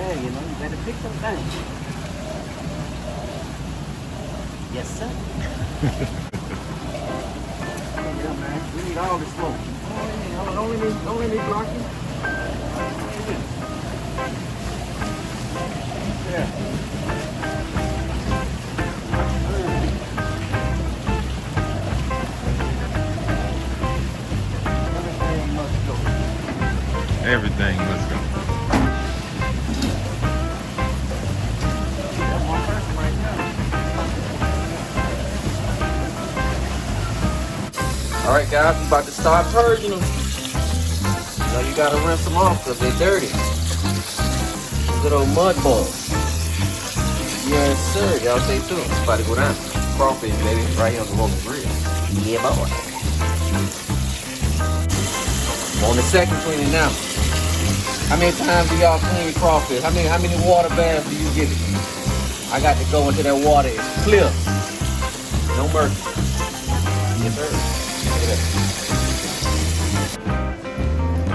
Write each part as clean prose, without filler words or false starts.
Yeah, you know, you better pick some things. Yes, sir. Yeah, man. We need all this smoke. Only need blocking. Yeah. Everything must go. All right, guys, we about to start purging them. You know, you gotta rinse them off because they're dirty. Good old mud balls. Yes, sir. Y'all stay tuned. It's about to go down. Crawfish, baby, right here on the local grill. Yeah, boy. On the second cleaning now. How many times do y'all clean your crawfish? How many water baths do you give it? I got to go into that water. It's clear. No mercy. Yes, sir.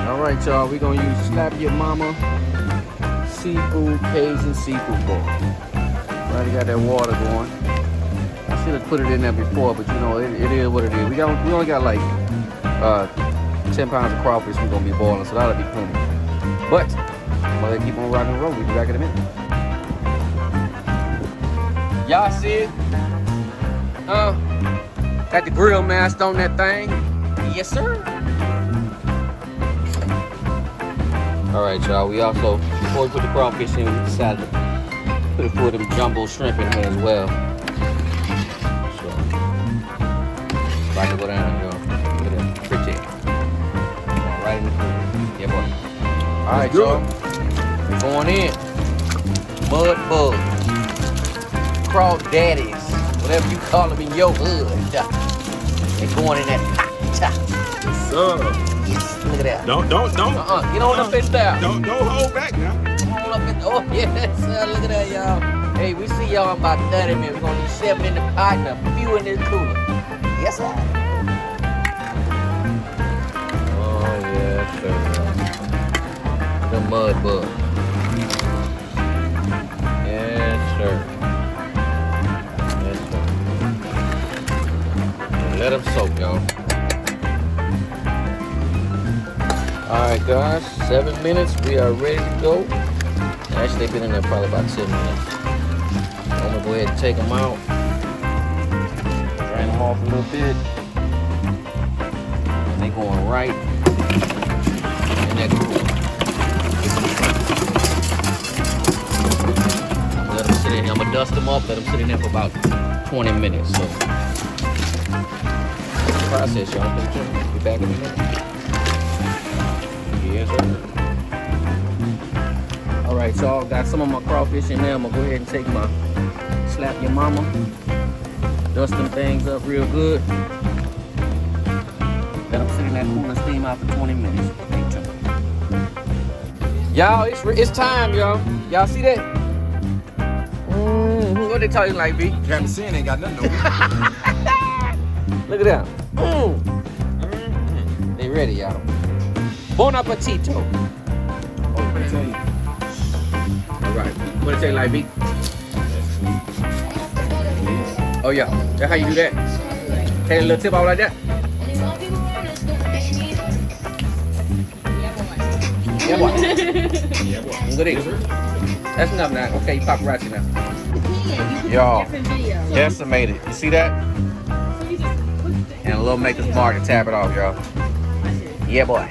All right, y'all. We're gonna use Slap Your Mama seafood Cajun seafood bowl. Already got that water going. I should have put it in there before, but you know it is what it is. We only got like 10 pounds of crawfish we're gonna be boiling, so that'll be plenty. But I'm gonna keep on rocking and rolling. We'll be back in a minute. Y'all see it? Got the grill mask on that thing. Yes, sir. All right, y'all. We also, before we put the crawfish in, we decided to put a few of them jumbo shrimp in here as well. So, about to go down, y'all. Look at that. Pretty. Right in the food. Yeah, boy. All right, y'all. We're going in. Mud bug. Craw daddies. Whatever you call them in your hood. They're going in that pot. Yes, sir. Yes, look at that. Don't. Get on up in there. Don't hold back now. Hold up in, oh, yes, sir. Look at that, y'all. Hey, we see y'all in about 30 minutes. We're going to need 7 in the pot and a few in this cooler. Yes, sir. Oh, yes, sir. The mud bug. Yes, sir. Yes, sir. And let them soak, y'all. Alright, guys. 7 minutes. We are ready to go. Actually, they've been in there probably about 10 minutes. I'm going to go ahead and take them out. Drain them off a little bit. And they're going right in that cooler. Let them sit in here. I'm going to dust them up. Let them sit in there for about 20 minutes. So, that's the process, y'all. Be back in a minute. Yes, sir. All right, y'all. Got some of my crawfish in there. I'm going to go ahead and take my Slap Your Mama. Dust them things up real good. Let them sit in that cooler steam out for 20 minutes. Y'all, it's time, y'all. Y'all see that? What they tell you like, B? Haven't seen, ain't got nothing on Look at that. They ready, y'all. Bon appetito. Oh, what it tell you? All right. What it tell you like, B? Oh, yeah. That's how you do that. Take a little tip out like that. Yeah, boy. Yeah, boy. Look at it. That's enough now. Okay, you paparazzi now. Y'all, decimated. You see that? And a little maker's mark to tap it off, y'all. Yeah, boy.